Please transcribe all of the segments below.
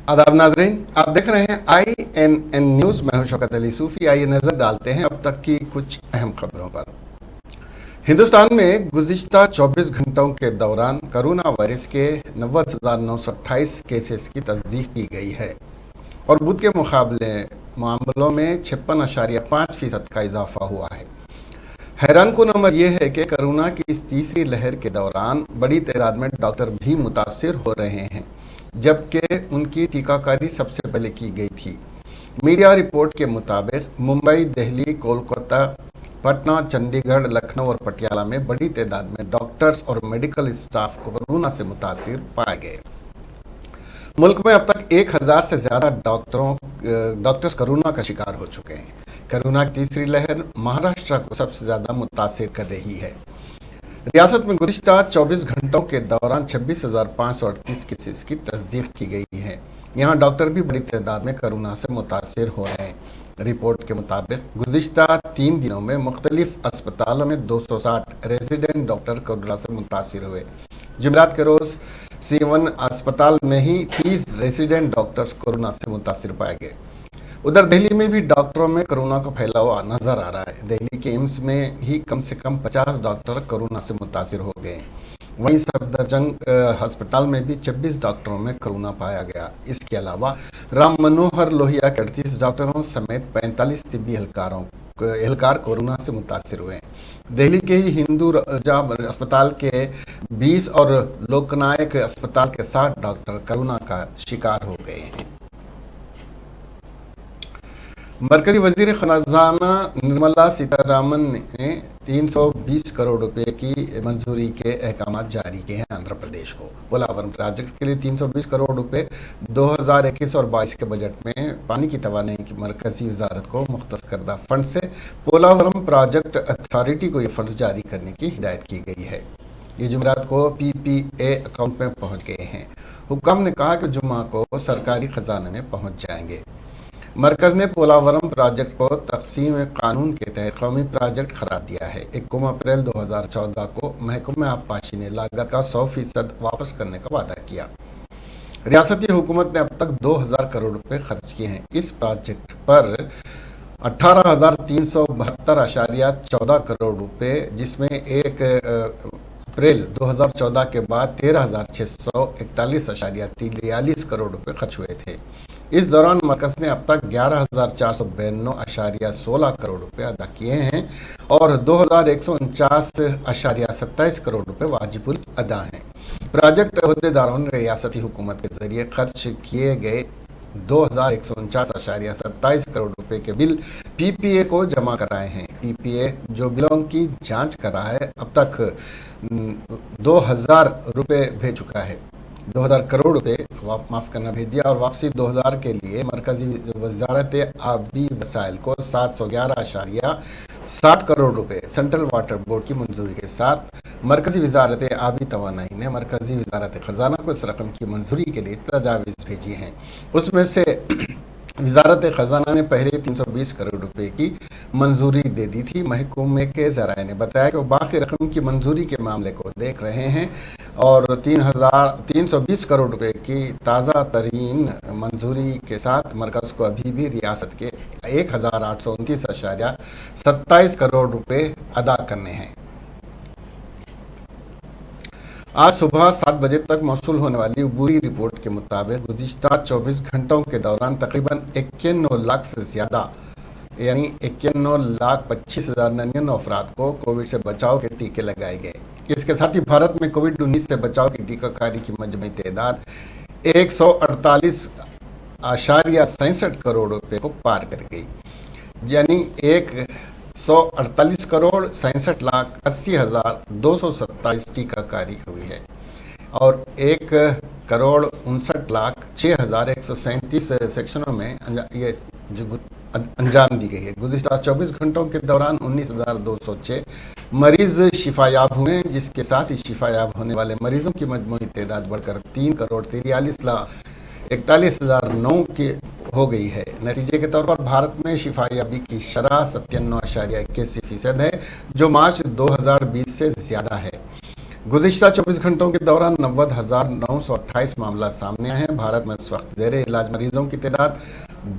आदाब नाजरीन, आप देख रहे हैं INN न्यूज़। मैं हूं शौकत अली सूफी। आइए नजर डालते हैं अब तक की कुछ अहम खबरों पर। हिंदुस्तान में गुज़िश्ता 24 घंटों के दौरान कोरोना वायरस के 90,928 केसेस की तस्दीक की गई है और बुध के मुकाबले मामलों में 56.5% का इजाफा हुआ है। हैरान कुन अमर यह है कि कोरोना की इस तीसरी लहर के दौरान बड़ी तादाद में डॉक्टर भी मुतासिर हो रहे हैं, जबकि उनकी टीकाकारी सबसे पहले की गई थी। मीडिया रिपोर्ट के मुताबिक मुंबई, दिल्ली, कोलकाता, पटना, चंडीगढ़, लखनऊ और पटियाला में बड़ी तादाद में डॉक्टर्स और मेडिकल स्टाफ कोरोना से मुतासिर पाए गए। मुल्क में अब तक 1000 से ज़्यादा डॉक्टर्स कोरोना का शिकार हो चुके हैं। कोरोना की तीसरी लहर महाराष्ट्र को सबसे ज़्यादा मुतासिर कर रही है। रियासत में गुज़िश्ता 24 घंटों के दौरान 26,538 केसेस की तस्दीक की गई है। यहाँ डॉक्टर भी बड़ी तादाद में कोरोना से मुतासिर हो रहे हैं। रिपोर्ट के मुताबिक गुज़िश्ता 3 दिनों में मुख्तलिफ अस्पतालों में 260 रेजिडेंट डॉक्टर कोरोना से मुतासिर हुए। जुमेरात के रोज़ C1 अस्पताल में ही 30 रेजिडेंट डॉक्टर्स कोरोना से मुतासिर पाए गए। उधर दिल्ली में भी डॉक्टरों में कोरोना का फैलाव नजर आ रहा है। दिल्ली के एम्स में ही कम से कम 50 डॉक्टर कोरोना से मुतासिर हो गए। वहीं सफदरजंग अस्पताल में भी 26 डॉक्टरों में कोरोना पाया गया। इसके अलावा राम मनोहर लोहिया के 38 डॉक्टरों समेत 45 तिब्बी एहलकार कोरोना से मुतासिर हुए। दिल्ली के ही हिंदू राजा अस्पताल के 20 और लोकनायक अस्पताल के 60 डॉक्टर कोरोना का शिकार हो गए हैं। मरकजी वजीर खजाना निर्मला सीतारामन ने 320 करोड़ रुपए की मंजूरी के अहकाम जारी किए हैं आंध्र प्रदेश को। पोलावरम प्रोजेक्ट के लिए 320 करोड़ रुपए 2021 और 22 के बजट में पानी की तवानाई की मरकजी वजारत को मुख्तस करदा फंड से पोलावरम प्रोजेक्ट अथॉरिटी को ये फंड जारी करने की हिदायत की गई है। ये जुमेरात को PPA अकाउंट में पहुँच गए हैं। हुक्म ने कहा कि जुम्मा को सरकारी खजाने में पहुँच जाएंगे। मरकज़ ने पोलावरम प्रोजेक्ट को तक़सीम कानून के तहत कौमी प्रोजेक्ट करार दिया है। 1 अप्रैल 2014 को महकमा आबपाशी ने लागत का 100% वापस करने का वादा किया। रियासती हुकूमत ने अब तक 2000 करोड़ रुपए खर्च किए हैं। इस प्रोजेक्ट पर 18,372.14 करोड़ रुपए, जिसमें 1 अप्रैल 2014 के बाद 13,641.43 करोड़ रुपए खर्च हुए थे। इस दौरान मरकज़ ने अब तक 11,492.16 करोड़ रुपए अदा किए हैं और 2,149.27 करोड़ रुपए वाजिबुल अदा हैं। प्रोजेक्ट अहदेदारों ने रियासती हुकूमत के जरिए खर्च किए गए 2,149.27 करोड़ रुपए के बिल PPA को जमा कराए हैं। PPA जो बिलों की जांच कर रहा है, अब तक 2,000 रुपए भेज चुका है। 2,000 करोड़ रुपए भेज दिया और वापसी 2,000 के लिए मरकजी वजारत आबी वसाइल को 711.60 करोड़ रुपए सेंट्रल वाटर बोर्ड की मंजूरी के साथ मरकजी वजारत आबी तवानाई ने मरकजी वजारत खजाना को इस रकम की मंजूरी के लिए तजावीज़ भेजी हैं। उसमें से वजारत खजाना ने पहले 320 करोड़ रुपए की मंजूरी दे दी थी। महकमे के ज़राए ने बताया कि वो बाकी रकम की मंजूरी के मामले को देख रहे हैं और 320 करोड़ रुपए की ताज़ा तरीन मंजूरी के साथ मरकज़ को अभी भी रियासत के 1,829.27 करोड़ रुपए अदा करने हैं। आज सुबह 7 बजे तक मौसूल होने वाली अबूरी रिपोर्ट के मुताबिक गुज़िश्ता 24 घंटों के दौरान तकरीबन 91 लाख से ज़्यादा यानी 91,25,099 अफराद को कोविड से बचाव के टीके लगाए गए। इसके साथ ही भारत में कोविड-19 से बचाव की टीकाकारी की मजमूई तादाद 168.67 करोड़ रुपए को पार कर गई, यानी 148,67,80,227 टीकाकारी हुई है और 1,59,06,137 सेक्शनों में ये अंजाम दी गई है। गुज़िश्ता 24 घंटों के दौरान 19,206 मरीज शिफायाब हुए, जिसके साथ ही शिफायाब होने वाले मरीजों की मजमूई तादाद बढ़कर 3,43,41,009 की हो गई है। नतीजे के तौर पर भारत में शिफायाबी की शरह 97.81% है, जो मार्च 2020 से ज़्यादा है। गुज़िश्ता 24 घंटों के दौरान 90,928 मामला सामने आए हैं। भारत में इस वक्त ज़ेरे इलाज मरीजों की तादाद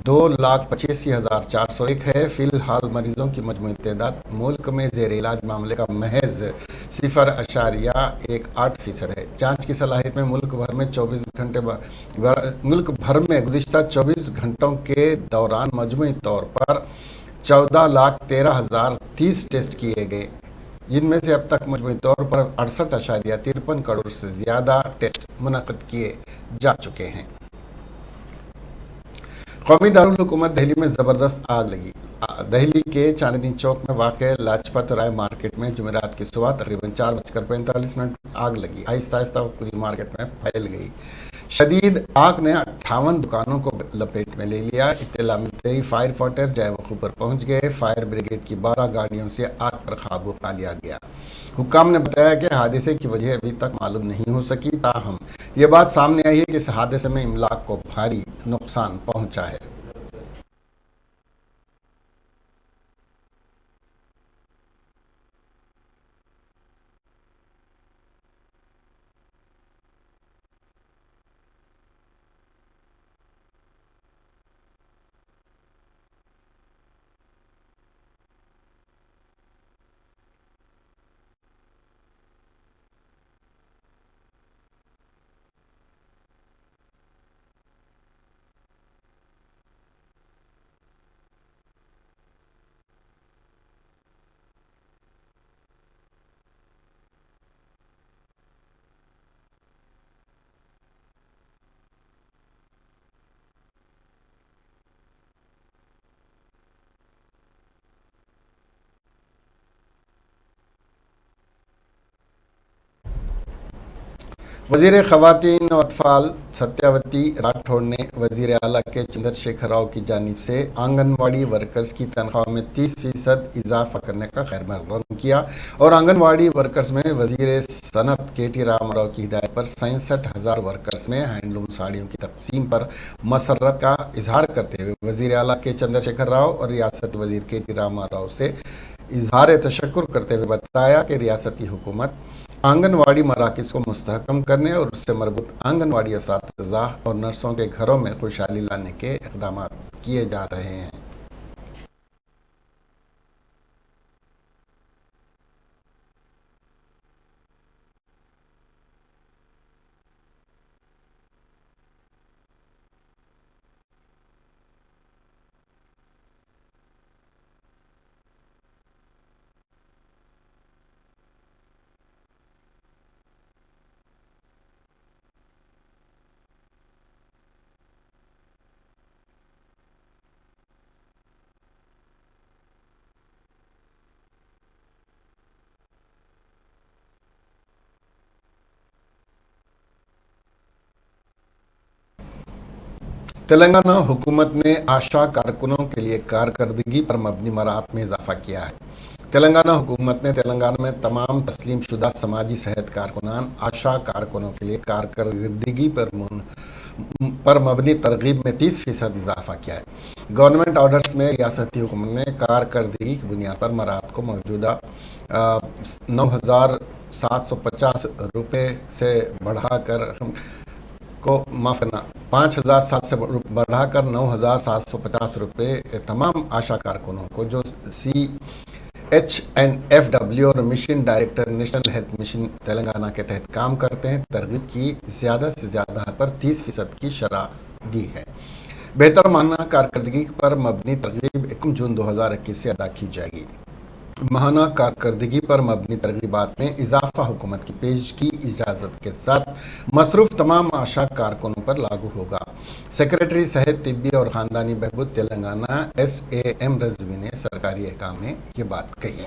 2,85,401 है। फिलहाल मरीजों की मजमूई तादाद मुल्क में ज़ेरे इलाज मामले का महज 0.18% है। जांच की सलाहियत में मुल्क भर में गुज़िश्ता 24 घंटों के दौरान मजमूई तौर पर 14,13,030 टेस्ट किए गए, जिनमें से अब तक मजमूई तौर पर 68.53 करोड़ से ज़्यादा टेस्ट मुनक़्क़िद किए जा चुके हैं। कौमी दारुल हुकूमत दिल्ली में ज़बरदस्त आग लगी। दिल्ली के चांदनी चौक में वाक़ लाजपत राय मार्केट में जुमेरात की सुबह तकरीबन 4:45 आग लगी। आहिस्ता आहिस्ता पूरी मार्केट में फैल गई। शदीद आग ने 58 दुकानों को लपेट में ले लिया। इत्तला मिलते ही फायर फाइटर्स जय वक़ूफ़ पर पहुंच गए। फायर ब्रिगेड की 12 गाड़ियों से आग पर काबू पा लिया गया। हुक्काम ने बताया कि हादसे की वजह अभी तक मालूम नहीं हो सकी, ताहम ये बात सामने आई है कि इस हादसे में इमलाक को भारी नुकसान पहुंचा है। वज़ीर ख़वातीन व अतफ़ाल सत्यावती राठौड़ ने वज़ीर आला के चंद्रशेखर राव की जानिब से आंगनवाड़ी वर्कर्स की तनख्वाह में 30% इजाफा करने का खैर मक़दम किया और आंगनवाड़ी वर्कर्स में वज़ीर सनत KT रामाराव की हिदायत पर 67,000 वर्कर्स में हैंडलूम साड़ियों की तकसीम पर मसर्रत का इजहार करते हुए वज़ीर आला के चंद्रशेखर राव और रियासती वज़ीर KT रामाराव से इजहार तशक्कुर करते हुए बताया कि रियासती हुकूमत आंगनवाड़ी मराकज़ को मुस्तहकम करने और उससे मरबूत आंगनवाड़ी असातिज़ा और नर्सों के घरों में खुशहाली लाने के इक़दाम किए जा रहे हैं। तेलंगाना हुकूमत ने आशा कारकुनों के लिए कारकर्दगी पर मबनी मराहत में इजाफा किया है। तेलंगाना हुकूमत ने तेलंगाना में तमाम तस्लीम शुदा समाजी सेहत कारकुनान आशा कारकुनों के लिए कारकर्दगी पर मबनी तरगीब में 30% इजाफा किया है। गवर्नमेंट ऑर्डर्स में रियासती हुकूमत ने कारकर्दगी की बुनियाद पर मराहत को मौजूदा 9,750 रुपये से बढ़ाकर माफ़ करना 5,007 से बढ़ाकर 9,750 रुपये तमाम आशा कारकुनों को जो CHNFW और mission director national health mission Telangana के तहत काम करते हैं तरगीब की ज़्यादा से ज़्यादा हद पर 30% की शरह दी है। बेहतर माहाना कारकर्दगी पर मबनी तरगीब 1 जून 2021 से अदा की जाएगी। माहाना कारकर्दगी पर मबनी तरगीबात में इजाफा हुकूमत की पेश की इजाज़त के साथ मसरूफ़ तमाम आशा कारकुनों पर लागू होगा। सेक्रेटरी सेहत तिब्बी और ख़ानदानी बहबूद तेलंगाना SAM रज़वी ने सरकारी अहकाम में ये बात कही।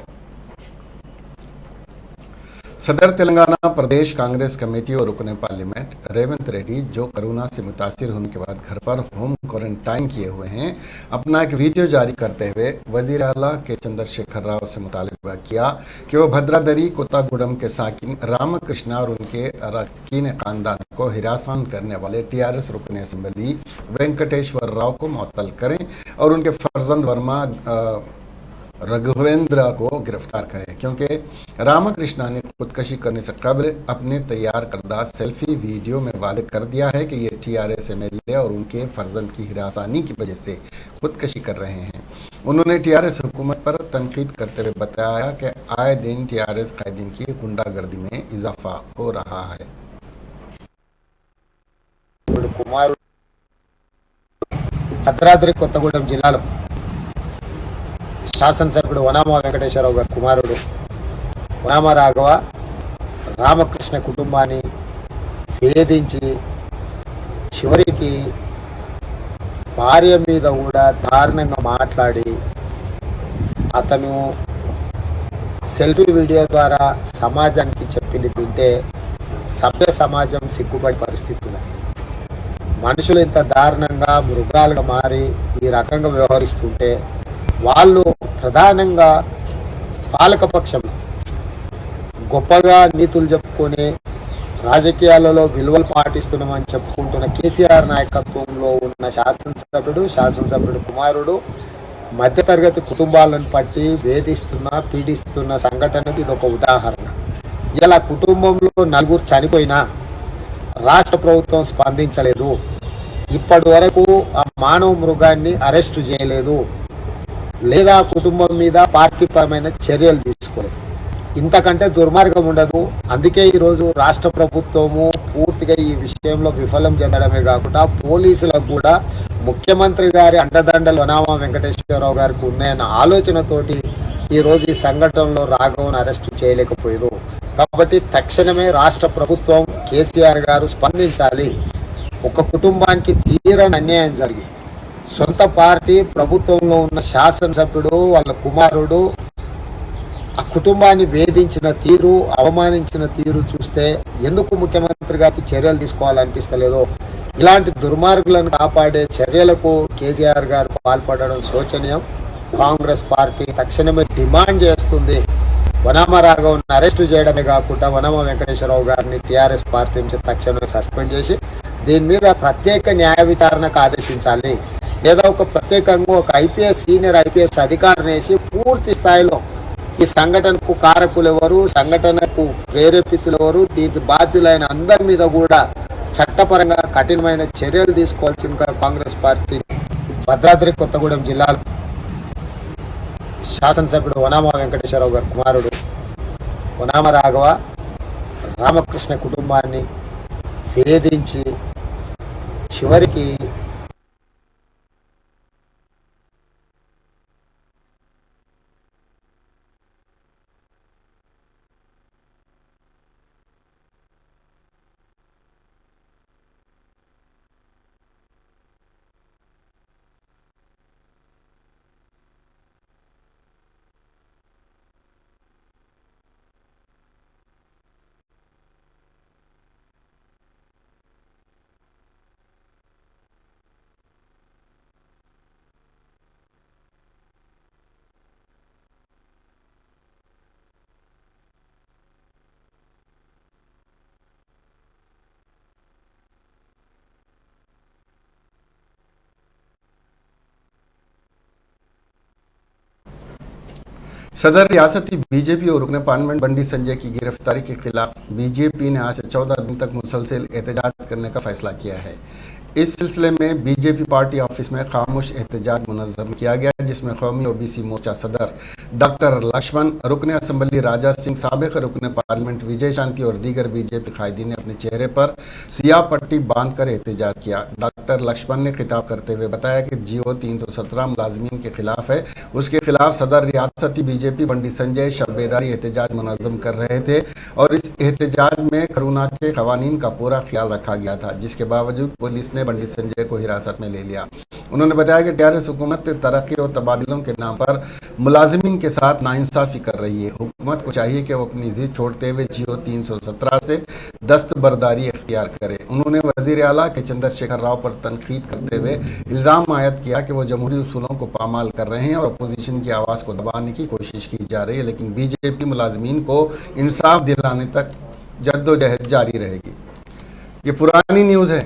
सदर तेलंगाना प्रदेश कांग्रेस कमेटी और रुकन पार्लियामेंट रेवंत रेड्डी जो कोरोना से मुतासिर होने के बाद घर पर होम क्वारंटाइन किए हुए हैं, अपना एक वीडियो जारी करते हुए वज़ीर आला के चंद्रशेखर राव से मुतालबा किया कि वो भद्रादरी कोतागुडम के साकिन रामकृष्णा और उनके अरकान ख़ानदान को हिरासान करने वाले TRS रुकन असम्बली वेंकटेश्वर राव को मुअत्तल करें और उनके फर्जंद वर्मा रघुवेंद्र को गिरफ्तार करें, क्योंकि रामकृष्णा ने खुदकशी करने से कबल अपने तैयार करदा सेल्फी वीडियो में वाज़ेह कर दिया है कि ये टीआरएस एमएलए और उनके फर्जंद की हिरासानी की वजह से खुदकशी कर रहे हैं। उन्होंने टीआरएस हुकूमत पर तनकीद करते हुए बताया कि आए दिन टीआरएस कायदीन की गुंडागर्दी में इजाफा हो रहा है। కుమారుడు భద్రాద్రి కొత్తగూడెం జిల్లాలో శాసనసభ్యుడు వనామ వెంకటేశ్వరరావు గారి కుమారుడు వనామ రాఘవ రామకృష్ణ కుటుంబాన్ని వేధించి చివరికి భార్య మీద కూడా దారుణంగా మాట్లాడి అతను సెల్ఫీ వీడియో ద్వారా సమాజానికి చెప్పింది వింటే సభ్య సమాజం సిగ్గుపడే పరిస్థితి ఉంది. మనుషులు ఇంత దారుణంగా మృగాలుగా మారి ఈ రకంగా వ్యవహరిస్తుంటే వాళ్ళు ప్రధానంగా పాలకపక్షంలో గొప్పగా నీతులు చెప్పుకొని రాజకీయాలలో విలువలు పాటిస్తున్నామని చెప్పుకుంటున్న కేసీఆర్ నాయకత్వంలో ఉన్న శాసనసభ్యుడు కుమారుడు మధ్యతరగతి కుటుంబాలను పట్టి వేధిస్తున్న పీడిస్తున్న సంఘటనకి ఇది ఒక ఉదాహరణ. ఇలా కుటుంబంలో నలుగురు చనిపోయినా రాష్ట్ర ప్రభుత్వం స్పందించలేదు. ఇప్పటి వరకు ఆ మానవ మృగాన్ని అరెస్టు చేయలేదు, లేదా కుటుంబం మీద పార్టీపరమైన చర్యలు తీసుకోలేదు. ఇంతకంటే దుర్మార్గం ఉండదు. అందుకే ఈరోజు రాష్ట్ర ప్రభుత్వము పూర్తిగా ఈ విషయంలో విఫలం చెందడమే కాకుండా పోలీసులకు కూడా ముఖ్యమంత్రి గారి అండదండలు వనామ వెంకటేశ్వరరావు గారికి ఉన్నాయన్న ఆలోచనతోటి ఈరోజు ఈ సంఘటనలో రాఘవన్ అరెస్టు చేయలేకపోయారు. కాబట్టి తక్షణమే రాష్ట్ర ప్రభుత్వం కేసీఆర్ గారు స్పందించాలి. ఒక కుటుంబానికి తీరని అన్యాయం జరిగి సొంత పార్టీ ప్రభుత్వంలో ఉన్న శాసనసభ్యుడు వాళ్ళ కుమారుడు ఆ కుటుంబాన్ని వేధించిన తీరు, అవమానించిన తీరు చూస్తే ఎందుకు ముఖ్యమంత్రి గారికి చర్యలు తీసుకోవాలనిపిస్తలేదో, ఇలాంటి దుర్మార్గులను కాపాడే చర్యలకు కేసీఆర్ గారు పాల్పడడం శోచనీయం. కాంగ్రెస్ పార్టీ తక్షణమే డిమాండ్ చేస్తుంది వనామ రాఘవన్ అరెస్టు చేయడమే కాకుండా వనామ వెంకటేశ్వరరావు గారిని టీఆర్ఎస్ పార్టీ నుంచి తక్షణమే సస్పెండ్ చేసి దీని మీద ప్రత్యేక న్యాయ విచారణకు ఆదేశించాలి. లేదా ఒక ప్రత్యేకంగా ఒక సీనియర్ ఐపీఎస్ అధికారిని వేసి పూర్తి స్థాయిలో ఈ సంఘటనకు కారకులు ఎవరు, సంఘటనకు ప్రేరేపితులు ఎవరు, దీనికి బాధ్యులైన అందరి మీద కూడా చట్టపరంగా కఠినమైన చర్యలు తీసుకోవాల్సిన కాంగ్రెస్ పార్టీ భద్రాద్రి కొత్తగూడెం జిల్లాలో శాసనసభ్యుడు వనామ వెంకటేశ్వరరావు గారి కుమారుడు వనామ రాఘవ రామకృష్ణ కుటుంబాన్ని వేధించి చివరికి सदर रियासती बीजेपी और रुकने पार्लियामेंट बंडी संजय की गिरफ्तारी के खिलाफ बीजेपी ने आज से 14 दिन तक मुसलसल एहतजाज करने का फैसला किया है। इस सिलसिले में बीजेपी पार्टी ऑफिस में खामोश एहतजाज मुनज़्ज़म किया गया, जिसमें कौमी ओबीसी मोर्चा सदर डॉक्टर लक्ष्मण, रुकन असम्बली राजा सिंह, साबिक़ रुकन पार्लियामेंट विजय शांति और दीगर बीजेपी कायदीन ने अपने चेहरे पर सियाह पट्टी बांधकर एहतजाज किया। डॉक्टर लक्ष्मण ने खिताब करते हुए बताया कि GO 317 मुलाजमीन के खिलाफ है, उसके खिलाफ सदर रियासती बीजेपी बंडी संजय शब बेदारी एहतजाज मुनज़्ज़म कर रहे थे और इस एहतजाज में कोरोना के क़वानीन का पूरा ख्याल रखा गया था, जिसके बावजूद पुलिस ने बंडी संजय को हिरासत में ले लिया। उन्होंने बताया कि टीआरएस हुकूमत तरक्की और तबादलों के नाम पर मुलाजिमीन के साथ नाइंसाफ़ी कर रही है। हुकूमत को चाहिए कि वो अपनी जिद छोड़ते हुए GO 317 से दस्तबरदारी इख्तियार करे। उन्होंने वज़ीर आला के चंद्रशेखर राव पर तनकीद करते हुए इल्ज़ाम आयद किया कि वो जमहूरी उसूलों को पामाल कर रहे हैं और अपोजिशन की आवाज़ को दबाने की कोशिश की जा रही है, लेकिन बीजेपी मुलाजिमीन को इंसाफ दिलाने तक जद्दोजहद जारी रहेगी। ये पुरानी न्यूज़ है।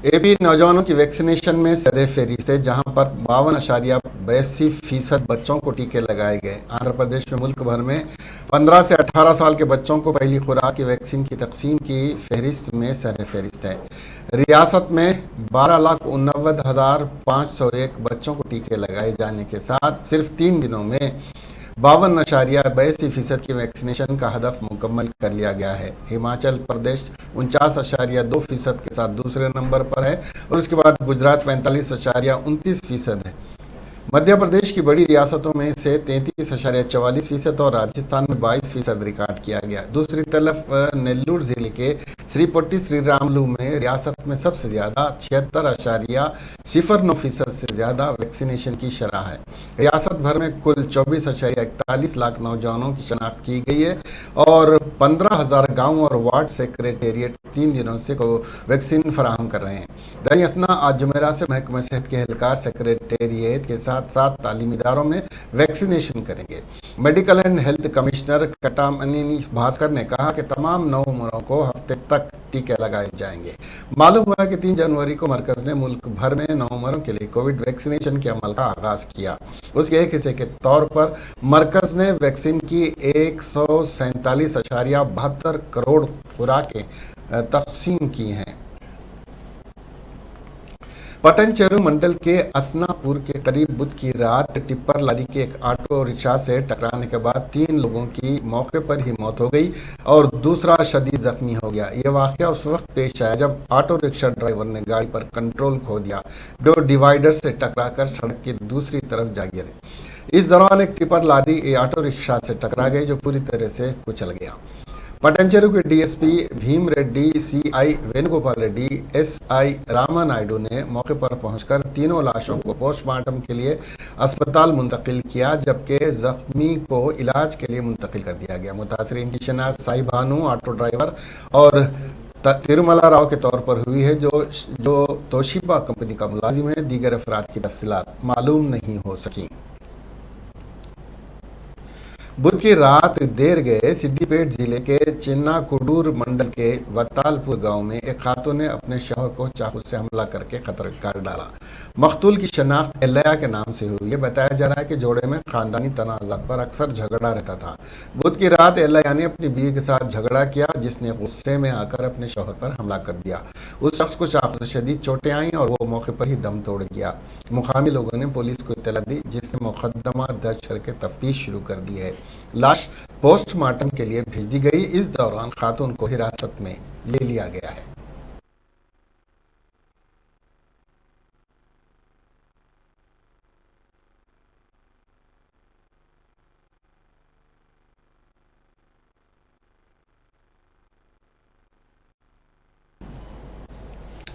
एपी नौजवानों की वैक्सीनेशन में सरे फेरी से जहां पर 52.82% बच्चों को टीके लगाए गए। आंध्र प्रदेश में मुल्क भर में 15 से 18 साल के बच्चों को पहली खुराक की वैक्सीन की तकसीम की फहरिस्त में सरे फहरिस्त है। रियासत में 12,89,501 बच्चों को टीके लगाए जाने के साथ सिर्फ 3 दिनों में 52.82% की वैक्सीनेशन का हदफ मुकम्मल कर लिया गया है। हिमाचल प्रदेश 49.2% के साथ दूसरे नंबर पर है और उसके बाद गुजरात 45.29% है। मध्य प्रदेश की बड़ी रियासतों में से 33.44% और राजस्थान में 22% रिकॉर्ड किया गया। दूसरी तरफ नेल्लूर जिले के श्रीपोटी श्रीरामलू में रियासत में सबसे ज़्यादा 76.09% से ज़्यादा वैक्सीनेशन की शरह है। रियासत भर में कुल 24.41 लाख नौजवानों की शनाख्त की गई है और 15,000 गाँव और वार्ड सेक्रेटेरिएट 3 दिनों से को वैक्सीन फराहम कर रहे हैं। दैनिक असना आज जुमेरा से महकमा सेहत के एहलकार सेक्रेटेरिएट के साथ साथ तालीमी इदारों में वैक्सीनेशन करेंगे। Medical and health commissioner Katamaneni Bhaskar ने कहा कि तमाम 9 उम्रों को हफ्ते तक टीके लगाए जाएंगे। मालूम हुआ कि 3 जनवरी को मरकज ने मुल्क भर में 9 उम्रों के लिए कोविड वैक्सीनेशन के अमल का आगाज किया। उसके एक हिस्से के तौर पर मरकज ने वैक्सीन की 147.72 करोड़ खुराकें तकसीम की हैं। पटनचेरू मंडल के असनापुर के करीब बुध की रात टिप्पर लारी के एक ऑटो रिक्शा से टकराने के बाद 3 लोगों की मौके पर ही मौत हो गई और दूसरा शदीद जख्मी हो गया। यह वाकया उस वक्त पेश आया जब ऑटो रिक्शा ड्राइवर ने गाड़ी पर कंट्रोल खो दिया, जो डिवाइडर से टकराकर सड़क की दूसरी तरफ जा गिरे। इस दौरान एक टिप्पर लारी ऑटो रिक्शा से टकरा गई, जो पूरी तरह से कुचल गया। पटनचेरू के DSP Bhim Reddy, CI Venugopal Reddy, SI Rama Naidu ने मौके पर पहुंचकर तीनों लाशों को पोस्टमार्टम के लिए अस्पताल मुंतकिल किया, जबकि जख्मी को इलाज के लिए मुंतकिल कर दिया गया। मुतासरीन की शनाख्त साई भानु ऑटो ड्राइवर और तिरुमला राव के तौर पर हुई है, जो तोशिबा कंपनी का मुलाजिम है। दीगर अफराद की तफसीलात मालूम नहीं हो सकी। बुध की रात देर गए सिद्दीपेट जिले के चिन्नाकुडूर मंडल के वतालपुर गांव में एक खातून ने अपने शौहर को चाकू से हमला करके कत्ल कर डाला। मकतूल की शनाख्त एलया के नाम से हुई है। बताया जा रहा है कि जोड़े में खानदानी तनाज़ात पर अक्सर झगड़ा रहता था। बुध की रात एलया ने अपनी बीवी के साथ झगड़ा किया, जिसने गुस्से में आकर अपने शौहर पर हमला कर दिया। उस शख्स को चाकू से शदीद चोटें आईं और वो मौके पर ही दम तोड़ गया। मुकामी लोगों ने पुलिस को इत्तला दी, जिसने मुकदमा दर्ज करके तफ्तीश शुरू कर दी है। लाश पोस्टमार्टम के लिए भेज दी गई। इस दौरान खातून को हिरासत में ले लिया गया है।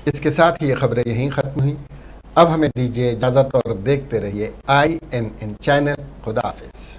इसके साथ ही ये खबरें यहीं खत्म हुई। अब हमें दीजिए इजाजत और देखते रहिए INN चैनल। खुदा हाफिज।